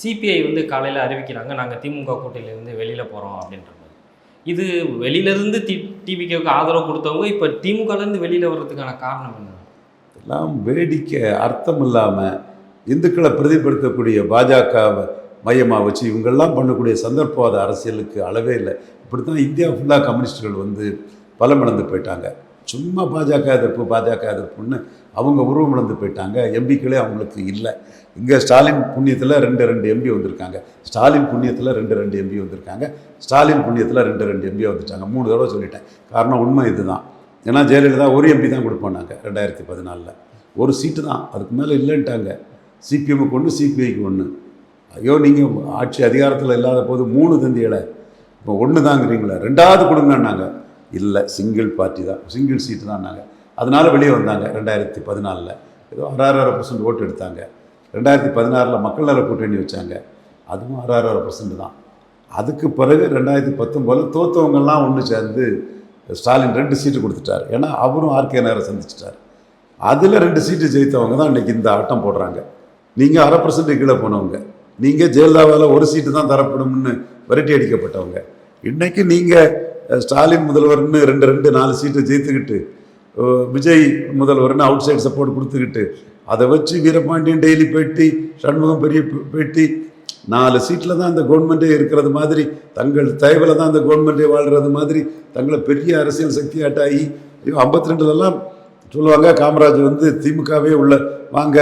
CBI வந்து காலையில் அறிவிக்கிறாங்க, நாங்கள் திமுக கூட்டணியிலேருந்து வெளியில் போகிறோம் அப்படின்ற மாதிரி. இது வெளியிலேருந்து டிவிகேவுக்கு ஆதரவு கொடுத்தவங்க இப்போ திமுகலேருந்து வெளியில் வர்றதுக்கான காரணம் என்ன? எல்லாம் வேடிக்கை, அர்த்தம் இல்லாமல் இந்துக்களை பிரதிபடுத்தக்கூடிய பாஜகவை மையமாக வச்சு இவங்கெல்லாம் பண்ணக்கூடிய சந்தர்ப்பவாத அரசியலுக்கு அளவே இல்லை. இப்படி தான் இந்தியா ஃபுல்லாக கம்யூனிஸ்டுகள் வந்து பலமிழந்து போயிட்டாங்க. சும்மா பாஜக எதிர்ப்புன்னு அவங்க உருவம் இழந்து போயிட்டாங்க. எம்பிக்களே அவங்களுக்கு இல்லை. இங்கே ஸ்டாலின் புண்ணியத்தில் ரெண்டு எம்பி வந்திருக்காங்க, ஸ்டாலின் புண்ணியத்தில் ரெண்டு எம்பி வந்திருக்காங்க, ஸ்டாலின் புண்ணியத்தில் ரெண்டு எம்பி வந்துட்டாங்க. 3 தடவை சொல்லிட்டேன். காரணம் உண்மை இதுதான். ஏன்னா ஜெயலலிதா ஒரு எம்பி தான் கொடுப்போனாங்க 2014, ஒரு சீட்டு தான், அதுக்கு மேலே இல்லைன்ட்டாங்க. சிபிஎம்முக்கு ஒன்று, சிபிஐக்கு ஒன்று. ஐயோ, நீங்கள் ஆட்சி அதிகாரத்தில் இல்லாத போது 3 தந்தியலை, இப்போ 1 தாங்கிறீங்களா, 2வது கொடுங்கன்னாங்க. இல்லை, சிங்கிள் பார்ட்டி தான், சிங்கிள் சீட்டு தான்னாங்க. அதனால் வெளியே வந்தாங்க. 2014 ஏதோ 6.5% ஓட்டு எடுத்தாங்க. 2016 மக்கள் நல கூட்டணி வச்சாங்க, அதுவும் 6.5% தான். அதுக்கு பிறகு 2019 தோற்றவங்கெல்லாம் ஒன்று சேர்ந்து ஸ்டாலின் 2 சீட்டு கொடுத்துட்டார். ஏன்னா அவரும் ஆர்கே நேரை சந்திச்சிட்டார். அதில் 2 சீட்டு ஜெயித்தவங்க தான் இன்றைக்கி இந்த ஆட்டம் போடுறாங்க. நீங்கள் 1/2% கீழே போனவங்க, நீங்கள் ஜெயலலிதாவால் 1 சீட்டு தான் தரப்படும்னு விரட்டி அடிக்கப்பட்டவங்க. இன்றைக்கி நீங்கள் ஸ்டாலின் முதல்வர்னு 4 சீட்டை ஜெயித்துக்கிட்டு, விஜய் முதல்வர்னு அவுட் சைட் சப்போர்ட் கொடுத்துக்கிட்டு, அதை வச்சு வீரபாண்டியன் டெய்லி பேட்டி, சண்முகம் பெரிய பேட்டி, 4 சீட்டில் தான் இந்த கவர்மெண்ட்டே இருக்கிறது மாதிரி, தங்கள் தயவில் தான் இந்த கவர்மெண்ட்டே வாழ்கிறது மாதிரி தங்களை பெரிய அரசியல் சக்தியாட்டாகி 52லலாம் சொல்லுவாங்க, காமராஜ் வந்து திமுகவே உள்ள வாங்க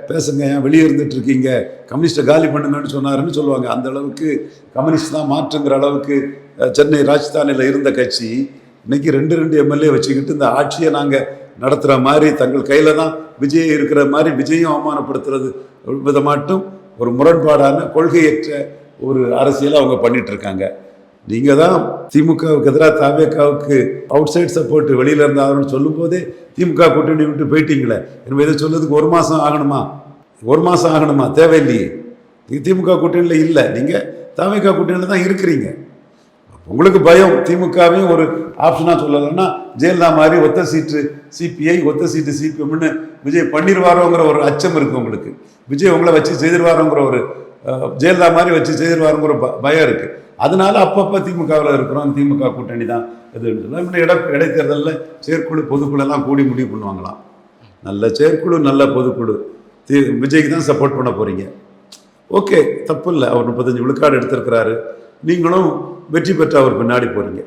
பேசுங்க, ஏன் வெளியே இருந்துட்டு இருக்கீங்க, கம்யூனிஸ்ட்டை காலி பண்ணுங்கன்னு சொன்னாருன்னு சொல்லுவாங்க. அந்த அளவுக்கு கம்யூனிஸ்ட் தான் மாற்றுங்கிற அளவுக்கு சென்னை ராஜஸ்தானில் இருந்த கட்சி இன்றைக்கி 2 எம்எல்ஏ வச்சுக்கிட்டு இந்த ஆட்சியை நாங்கள் நடத்துகிற மாதிரி, தங்கள் கையில் தான் விஜய் இருக்கிற மாதிரி விஜயும் அவமானப்படுத்துறது விதமாட்டும் ஒரு முரண்பாடான கொள்கையற்ற ஒரு அரசியலை அவங்க பண்ணிகிட்ருக்காங்க. நீங்கள் தான் திமுகவுக்கு எதிராக தாவேக்காவுக்கு அவுட் சைட் சப்போர்ட் வெளியில் இருந்தாங்கன்னு சொல்லும்போதே திமுக கூட்டணி விட்டு போயிட்டீங்களே. எனவே இதை சொல்லுறதுக்கு 1 மாதம் ஆகணுமா? தேவையில்லையே. நீங்கள் திமுக கூட்டணியில் இல்லை, நீங்கள் தாவேக்கா கூட்டணியில் தான் இருக்கிறீங்க. உங்களுக்கு பயம், திமுகவையும் ஒரு ஆப்ஷனாக சொல்லலைன்னா ஜெயலலிதா மாதிரி ஒத்த சீட்டு சிபிஐ, ஒத்த சீட்டு சிபிஎம்னு விஜய் பண்ணிடுவாரோங்கிற ஒரு அச்சம் இருக்குது உங்களுக்கு. விஜய் உங்களை வச்சு செய்திருவாரோங்கிற ஒரு, ஜெயலலிதா மாதிரி வச்சு செய்திருவாரோங்கிற பயம் இருக்குது. அதனால அப்பப்போ திமுகவில் இருக்கிறோம், திமுக கூட்டணி தான் இது. இடைத்தேர்தலில் செயற்குழு பொதுக்குழுலாம் கூடி முடிவு பண்ணுவாங்களாம். நல்ல செயற்குழு, நல்ல பொதுக்குழு, விஜய்க்கு தான் சப்போர்ட் பண்ண போகிறீங்க. ஓகே, தப்பு இல்லை. அவர் 35 விழுக்காடு எடுத்திருக்கிறாரு, நீங்களும் வெற்றி பெற்று அவர் பின்னாடி போகிறீங்க.